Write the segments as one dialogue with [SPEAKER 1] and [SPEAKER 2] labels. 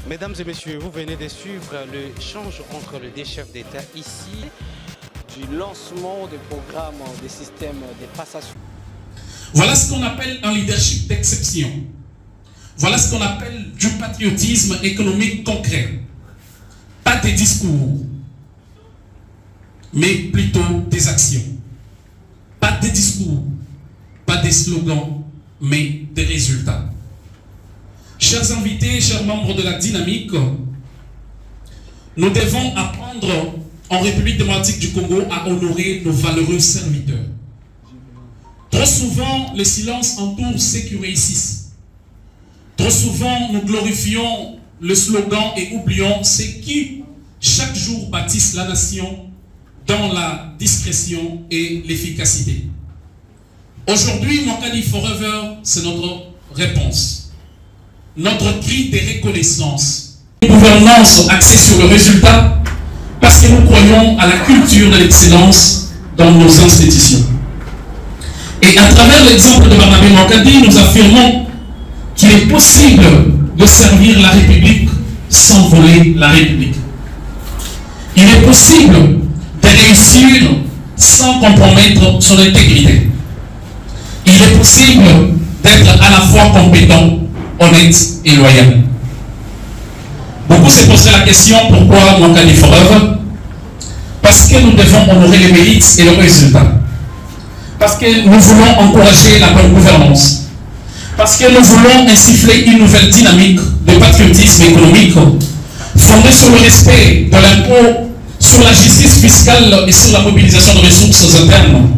[SPEAKER 1] Mesdames et messieurs, vous venez de suivre l'échange entre les deux chefs d'État ici du lancement des programmes des systèmes de passation.
[SPEAKER 2] Voilà ce qu'on appelle un leadership d'exception. Voilà ce qu'on appelle du patriotisme économique concret. Pas des discours, mais plutôt des actions. Pas des discours, pas des slogans, mais des résultats. Chers invités, chers membres de la dynamique, nous devons apprendre en République démocratique du Congo à honorer nos valeureux serviteurs. Trop souvent, le silence entoure ceux qui réussissent. Trop souvent, nous glorifions le slogan et oublions ceux qui, chaque jour, bâtissent la nation dans la discrétion et l'efficacité. Aujourd'hui, Mokadi Forever, c'est notre réponse. Notre cri de reconnaissance. Une gouvernance axée sur le résultat parce que nous croyons à la culture de l'excellence dans nos institutions. Et à travers l'exemple de Barnabé Mokadi, nous affirmons qu'il est possible de servir la République sans voler la République. Il est possible de réussir sans compromettre son intégrité. Il est possible d'être à la fois compétent, honnête et loyal. Beaucoup se poseraient la question pourquoi Mokadi Forever? Parce que nous devons honorer les mérites et les résultats. Parce que nous voulons encourager la bonne gouvernance. Parce que nous voulons insuffler une nouvelle dynamique de patriotisme économique fondée sur le respect de l'impôt, sur la justice fiscale et sur la mobilisation de ressources internes.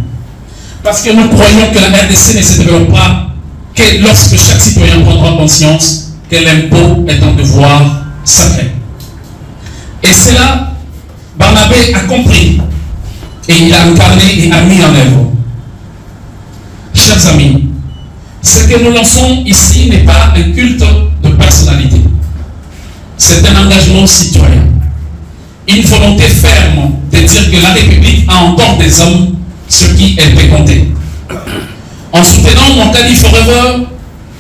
[SPEAKER 2] Parce que nous croyons que la RDC ne se développe pas que lorsque chaque citoyen prendra conscience que l'impôt est un devoir sacré. Et cela, Barnabé a compris et il a incarné et a mis en œuvre. Chers amis, ce que nous lançons ici n'est pas un culte de personnalité. C'est un engagement citoyen. Une volonté ferme de dire que la République a encore des hommes sur qui elle peut compter. En soutenant Mokadi Forever,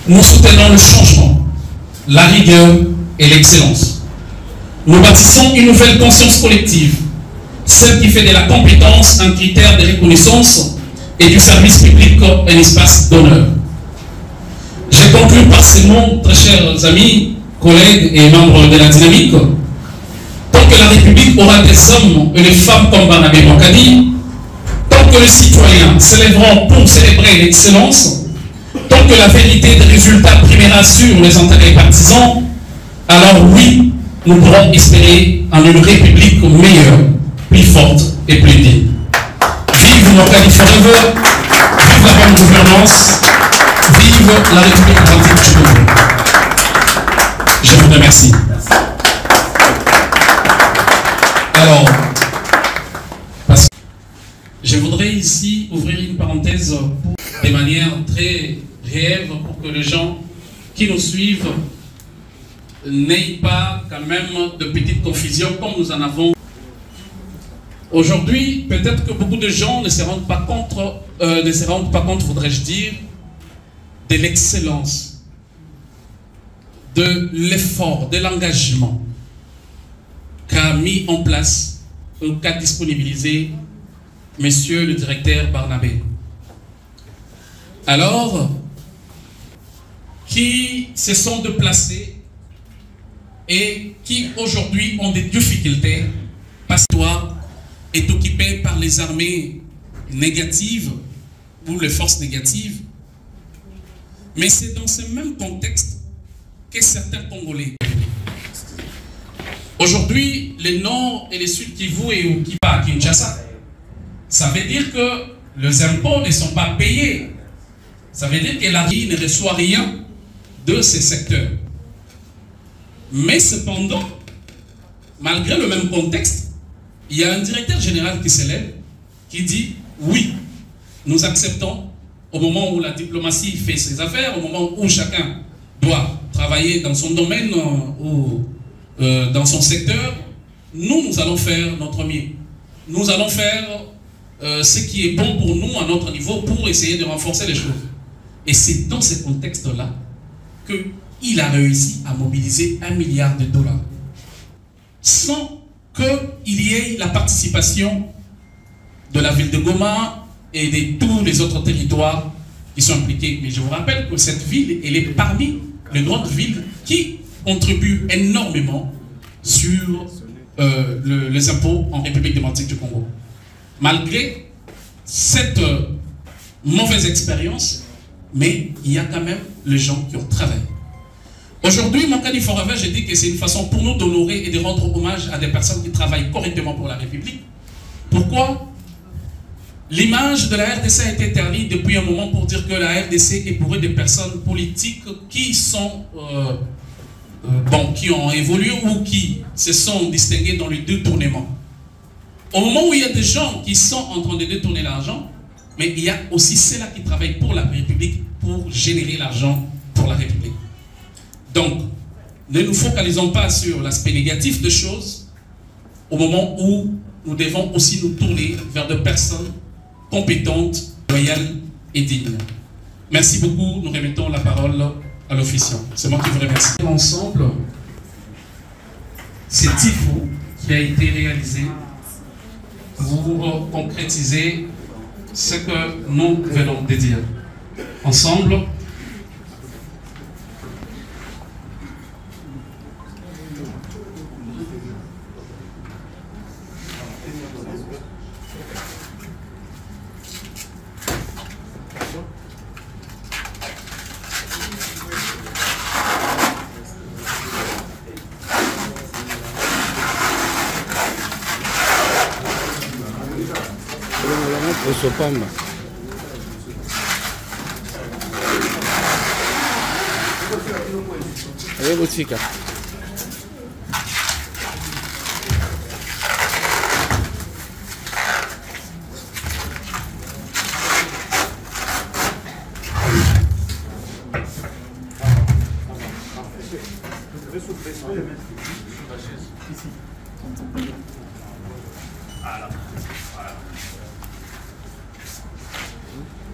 [SPEAKER 2] nous soutenons le changement, la rigueur et l'excellence. Nous bâtissons une nouvelle conscience collective, celle qui fait de la compétence un critère de reconnaissance et du service public un espace d'honneur. Je conclue par ces mots, très chers amis, collègues et membres de la dynamique. Tant que la République aura des hommes et des femmes comme Barnabé Mokadi, tant que les citoyens s'élèveront pour célébrer l'excellence, tant que la vérité des résultats primera sur les intérêts partisans, alors oui, nous pourrons espérer en une République meilleure, plus forte et plus digne. Vive Mokadi Forever, vive la bonne gouvernance, vive la République démocratique du Congo. Je vous remercie. Alors, je voudrais ici ouvrir une parenthèse de manière très réelle pour que les gens qui nous suivent n'aient pas quand même de petites confusions comme nous en avons. Aujourd'hui, peut-être que beaucoup de gens ne se rendent pas compte, voudrais-je dire, de l'excellence, de l'effort, de l'engagement qu'a mis en place, qu'a disponibilisé Monsieur le directeur Barnabé. Alors, qui se sont déplacés et qui aujourd'hui ont des difficultés parce que toi est occupé par les armées négatives ou les forces négatives. Mais c'est dans ce même contexte que certains Congolais. Aujourd'hui, les Nord et les Sud Kivu et Kiba à Kinshasa, ça veut dire que les impôts ne sont pas payés. Ça veut dire que la vie ne reçoit rien de ces secteurs. Mais cependant, malgré le même contexte, il y a un directeur général qui s'élève, qui dit oui, nous acceptons au moment où la diplomatie fait ses affaires, au moment où chacun doit travailler dans son domaine ou dans son secteur, nous allons faire notre mieux. Nous allons faire ce qui est bon pour nous à notre niveau pour essayer de renforcer les choses. Et c'est dans ce contexte-là que il a réussi à mobiliser $1 milliard sans qu'il y ait la participation de la ville de Goma et de tous les autres territoires qui sont impliqués. Mais je vous rappelle que cette ville, elle est parmi les grandes villes qui contribuent énormément sur les impôts en République démocratique du Congo. Malgré cette mauvaise expérience, mais il y a quand même les gens qui ont travaillé. Aujourd'hui, Moncadi Forever, j'ai dit que c'est une façon pour nous d'honorer et de rendre hommage à des personnes qui travaillent correctement pour la République. Pourquoi? L'image de la RDC a été ternie depuis un moment pour dire que la RDC est pour eux des personnes politiques qui sont qui ont évolué ou qui se sont distinguées dans les détournements. Au moment où il y a des gens qui sont en train de détourner l'argent, mais il y a aussi ceux-là qui travaillent pour la République pour générer l'argent pour la République. Donc, ne nous focalisons pas sur l'aspect négatif des choses au moment où nous devons aussi nous tourner vers des personnes compétentes, loyales et dignes. Merci beaucoup. Nous remettons la parole à l'officiant. C'est moi qui vous remercie. Ensemble, c'est TIFO qui a été réalisé pour concrétiser ce que nous venons de dire. Ensemble,
[SPEAKER 1] Sopamba. Allez, Tika.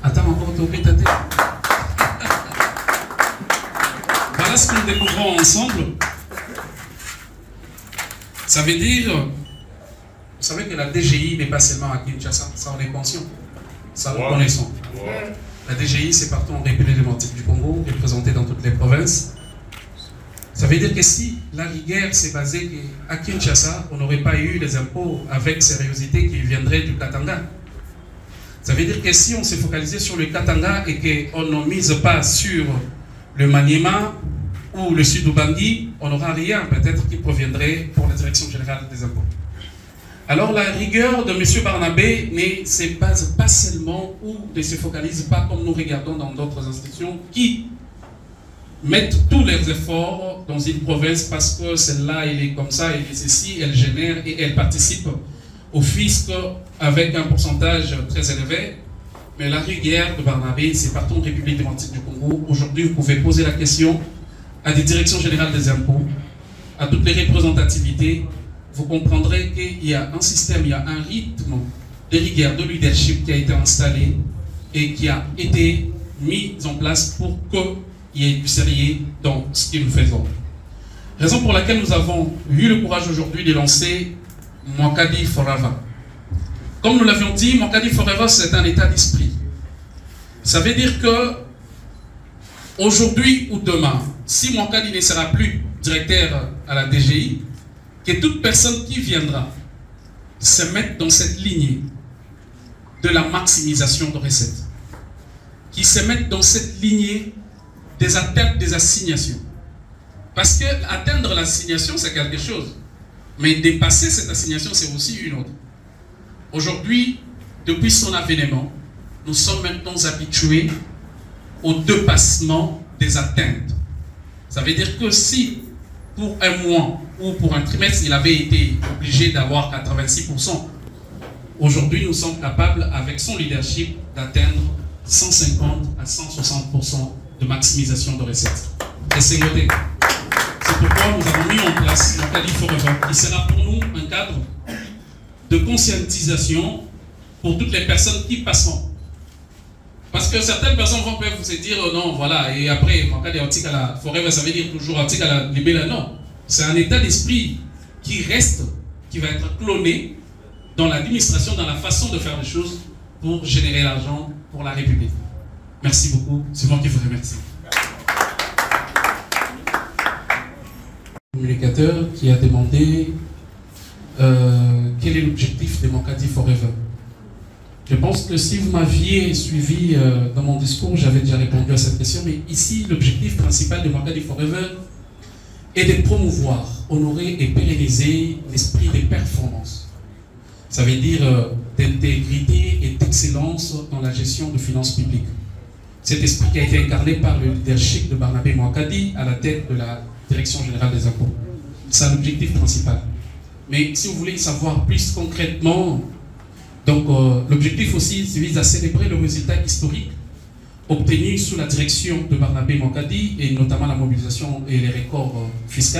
[SPEAKER 2] Attends, encore toqué ta tête. Voilà ce que nous découvrons ensemble. Ça veut dire, vous savez que la DGI n'est pas seulement à Kinshasa, ça on est conscient, ça nous connaissons. La DGI c'est partout en République démocratique du Congo, représentée dans toutes les provinces. Ça veut dire que si la rigueur s'est basée à Kinshasa, on n'aurait pas eu les impôts avec sérieuxité qui viendraient du Katanga. Ça veut dire que si on s'est focalisé sur le Katanga et qu'on ne mise pas sur le Maniema ou le Sud-Ubangi, on n'aura rien peut-être qui proviendrait pour la Direction générale des impôts. Alors la rigueur de M. Barnabé ne se base pas seulement ou ne se focalise pas comme nous regardons dans d'autres institutions qui mettent tous leurs efforts dans une province parce que celle-là, elle est comme ça, elle est ceci, elle génère et elle participe au fisc avec un pourcentage très élevé. Mais la rigueur de Barnabé, c'est partout en République démocratique du Congo. Aujourd'hui, vous pouvez poser la question à des directions générales des impôts, à toutes les représentativités. Vous comprendrez qu'il y a un système, il y a un rythme de rigueur, de leadership qui a été installé et qui a été mis en place pour qu'il y ait du sérieux dans ce que nous faisons. Raison pour laquelle nous avons eu le courage aujourd'hui de lancer Moncadi Forever. Comme nous l'avions dit, Moncadi Forever, c'est un état d'esprit. Ça veut dire que aujourd'hui ou demain, si Moncadi ne sera plus directeur à la DGI, que toute personne qui viendra se mette dans cette lignée de la maximisation de recettes, qui se mette dans cette lignée des atteintes des assignations. Parce que atteindre l'assignation, c'est quelque chose. Mais dépasser cette assignation, c'est aussi une autre. Aujourd'hui, depuis son avènement, nous sommes maintenant habitués au dépassement des atteintes. Ça veut dire que si, pour un mois ou pour un trimestre, il avait été obligé d'avoir 86%, aujourd'hui, nous sommes capables, avec son leadership, d'atteindre 150 à 160% de maximisation de recettes. Et c'est noté. C'est pourquoi nous avons mis en place Moncadi Forever, qui sera pour nous un cadre de conscientisation pour toutes les personnes qui passeront. Parce que certaines personnes peuvent se dire non, voilà, et après, quand il y a Antikala Forever, ça veut dire toujours Antikala Libela. Non, c'est un état d'esprit qui reste, qui va être cloné dans l'administration, dans la façon de faire les choses pour générer l'argent pour la République. Merci beaucoup, c'est moi qui vous remercie. Le communicateur qui a demandé quel est l'objectif de Moncadi Forever. Je pense que si vous m'aviez suivi dans mon discours, j'avais déjà répondu à cette question, mais ici, l'objectif principal de Moncadi Forever est de promouvoir, honorer et pérenniser l'esprit des performances. Ça veut dire d'intégrité et d'excellence dans la gestion de finances publiques. Cet esprit qui a été incarné par le leadership de Barnabé Moncadi à la tête de la Direction générale des impôts. C'est l'objectif principal. Mais si vous voulez savoir plus concrètement, donc l'objectif aussi vise à célébrer le résultat historique obtenu sous la direction de Barnabé Moncadi et notamment la mobilisation et les records fiscaux,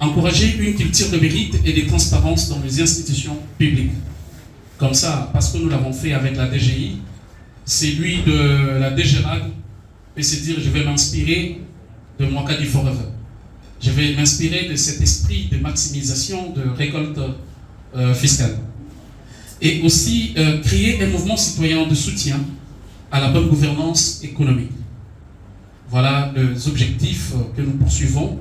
[SPEAKER 2] encourager une culture de mérite et de transparence dans les institutions publiques. Comme ça, parce que nous l'avons fait avec la DGI, c'est lui de la DGRAG et se dire je vais m'inspirer de Moncadi Forever. Je vais m'inspirer de cet esprit de maximisation de récolte fiscale. Et aussi créer un mouvement citoyen de soutien à la bonne gouvernance économique. Voilà les objectifs que nous poursuivons.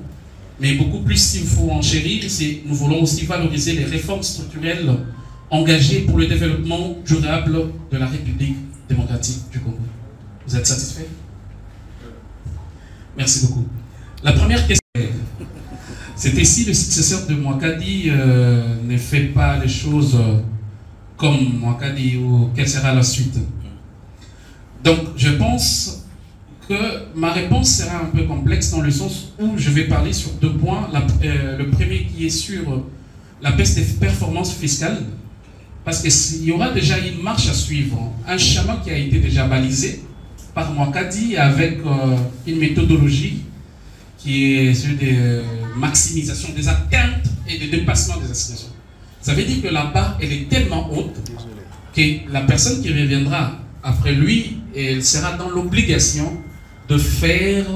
[SPEAKER 2] Mais beaucoup plus, s'il faut en chérir, c'est nous voulons aussi valoriser les réformes structurelles engagées pour le développement durable de la République démocratique du Congo. Vous êtes satisfait? Merci beaucoup. La première question, c'était si le successeur de Moncadi ne fait pas les choses comme Moncadi, ou quelle sera la suite? Donc, je pense que ma réponse sera un peu complexe dans le sens où je vais parler sur deux points. Le premier qui est sur la baisse des performances fiscales, parce qu'il y aura déjà une marche à suivre, un schéma qui a été déjà balisé par Moncadi avec une méthodologie qui est celui de maximisation des atteintes et de dépassement des assignations. Ça veut dire que la barre, elle est tellement haute que la personne qui reviendra après lui, elle sera dans l'obligation de faire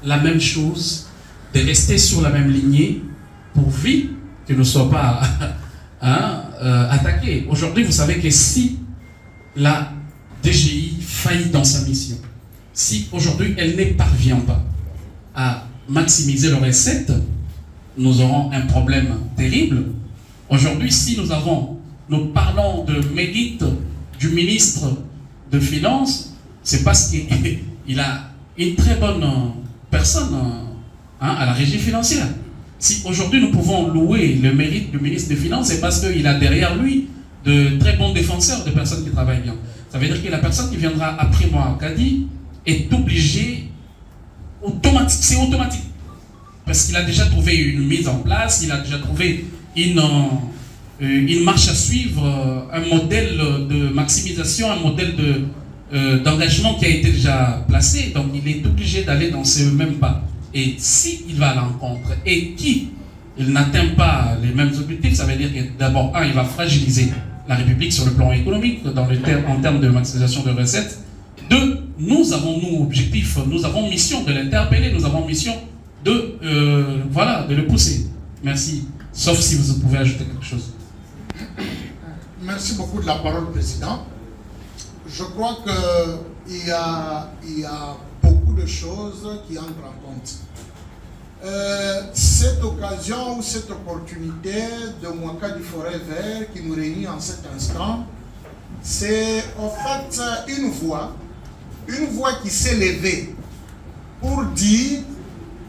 [SPEAKER 2] la même chose, de rester sur la même lignée, pourvu qu'il ne soit pas attaqué. Aujourd'hui, vous savez que si la DGI faillit dans sa mission, si aujourd'hui elle ne parvient pas à maximiser leurs recettes, nous aurons un problème terrible. Aujourd'hui, si nous parlons de mérite du ministre de Finances, c'est parce qu'il a une très bonne personne à la régie financière. Si aujourd'hui nous pouvons louer le mérite du ministre des Finances, c'est parce qu'il a derrière lui de très bons défenseurs, de personnes qui travaillent bien. Ça veut dire que la personne qui viendra après moi, Kadi, est obligée, c'est automatique. Parce qu'il a déjà trouvé une mise en place, il a déjà trouvé une marche à suivre, un modèle de maximisation, un modèle d'engagement qui a été déjà placé. Donc il est obligé d'aller dans ces mêmes pas. Et s'il va à l'encontre et qu'il n'atteint pas les mêmes objectifs, ça veut dire que d'abord, il va fragiliser la République sur le plan économique, en termes de maximisation de recettes. Deux, nous avons objectif, nous avons mission de l'interpeller, nous avons mission de le pousser. Merci. Sauf si vous pouvez ajouter quelque chose.
[SPEAKER 3] Merci beaucoup de la parole, Président. Je crois qu'il y a beaucoup de choses qui entrent en compte. Cette occasion ou cette opportunité de Moncadi Forever qui nous réunit en cet instant, c'est en fait une voix qui s'est levée pour dire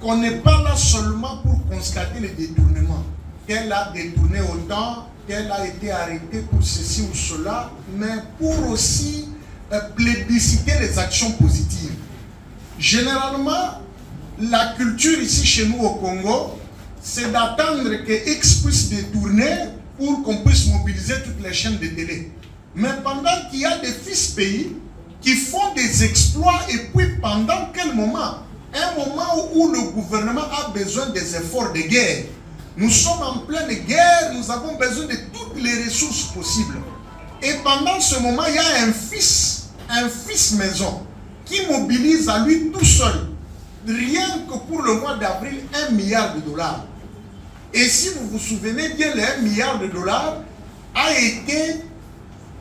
[SPEAKER 3] qu'on n'est pas là seulement pour constater les détournements, qu'elle a détourné autant, qu'elle a été arrêtée pour ceci ou cela, mais pour aussi plébisciter les actions positives. Généralement, la culture ici chez nous au Congo, c'est d'attendre que X puisse détourner pour qu'on puisse mobiliser toutes les chaînes de télé. Mais pendant qu'il y a des fils pays qui font des exploits, et puis pendant quel moment? Un moment où le gouvernement a besoin des efforts de guerre. Nous sommes en pleine guerre, nous avons besoin de toutes les ressources possibles. Et pendant ce moment, il y a un fils un fils maison qui mobilise à lui tout seul, rien que pour le mois d'avril, 1 milliard de dollars. Et si vous vous souvenez bien, les 1 milliard de dollars a été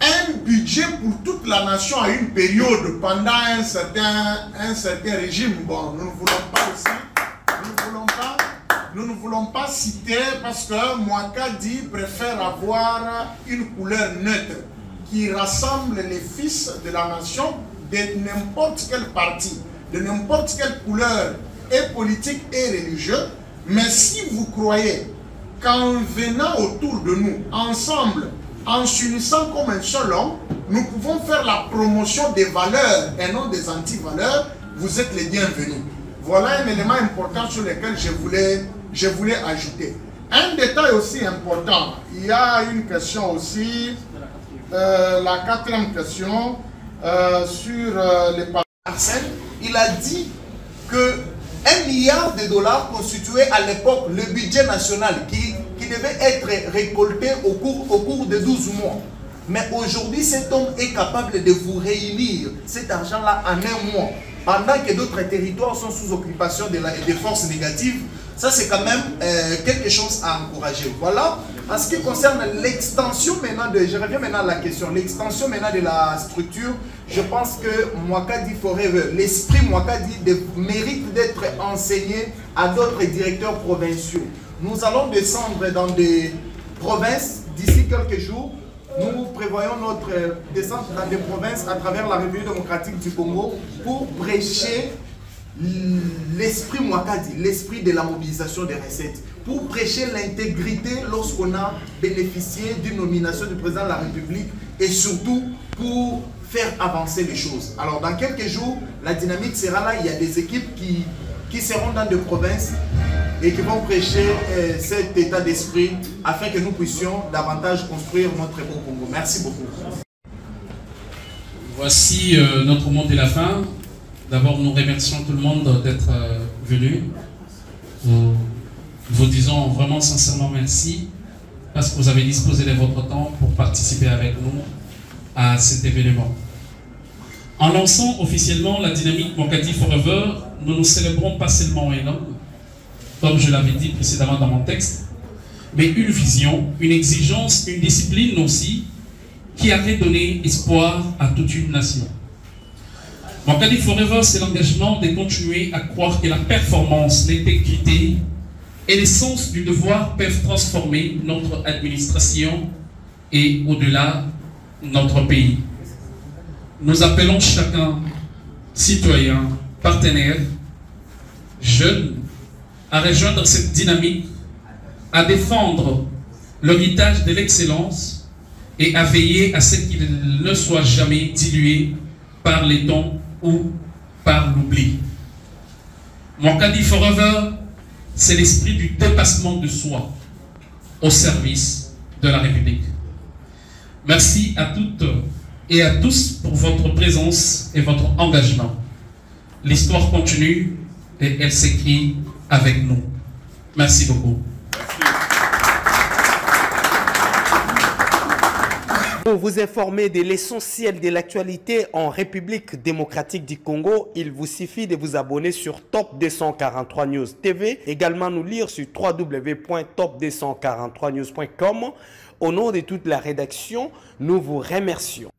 [SPEAKER 3] un budget pour toute la nation à une période pendant un certain régime. Bon, nous ne voulons pas aussi, nous ne voulons pas citer parce que Mouakadi préfère avoir une couleur neutre qui rassemble les fils de la nation de n'importe quel parti, de n'importe quelle couleur et politique et religieuse. Mais si vous croyez qu'en venant autour de nous, ensemble, en s'unissant comme un seul homme, nous pouvons faire la promotion des valeurs et non des anti-valeurs, vous êtes les bienvenus. Voilà un élément important sur lequel je voulais ajouter. Un détail aussi important, il y a une question aussi, la 4e question sur les parcelles. Il a dit que 1 milliard de dollars constituait à l'époque le budget national qui devait être récolté au cours de 12 mois. Mais aujourd'hui, cet homme est capable de vous réunir cet argent-là en 1 mois, pendant que d'autres territoires sont sous occupation des forces négatives. Ça, c'est quand même quelque chose à encourager. Voilà. En ce qui concerne l'extension maintenant je reviens maintenant à la question, l'extension maintenant de la structure, je pense que Mouakadi Forever, l'esprit Mouakadi mérite d'être enseigné à d'autres directeurs provinciaux. Nous allons descendre dans des provinces d'ici quelques jours. Nous prévoyons notre descente dans des provinces à travers la République démocratique du Congo pour prêcher l'esprit Mouakadi, l'esprit de la mobilisation des recettes, pour prêcher l'intégrité lorsqu'on a bénéficié d'une nomination du président de la République et surtout pour faire avancer les choses. Alors dans quelques jours, la dynamique sera là, il y a des équipes qui seront dans des provinces et qui vont prêcher cet état d'esprit afin que nous puissions davantage construire notre beau Congo. Merci beaucoup.
[SPEAKER 2] Voici notre mot de la fin. D'abord, nous remercions tout le monde d'être venu. Vous disons vraiment sincèrement merci parce que vous avez disposé de votre temps pour participer avec nous à cet événement. En lançant officiellement la dynamique Mouakadi Forever, nous ne célébrons pas seulement un homme, comme je l'avais dit précédemment dans mon texte, mais une vision, une exigence, une discipline aussi, qui a redonné espoir à toute une nation. Mouakadi Forever, c'est l'engagement de continuer à croire que la performance, l'intégrité et le sens du devoir peuvent transformer notre administration et au-delà notre pays. Nous appelons chacun, citoyen, partenaire, jeune, à rejoindre cette dynamique, à défendre l'héritage de l'excellence et à veiller à ce qu'il ne soit jamais dilué par les dons ou par l'oubli. Mouakadi Forever, c'est l'esprit du dépassement de soi au service de la République. Merci à toutes et à tous pour votre présence et votre engagement. L'histoire continue et elle s'écrit avec nous. Merci beaucoup.
[SPEAKER 1] Pour vous informer de l'essentiel de l'actualité en République démocratique du Congo, il vous suffit de vous abonner sur Top 243 News TV. Également nous lire sur www.top243news.com. Au nom de toute la rédaction, nous vous remercions.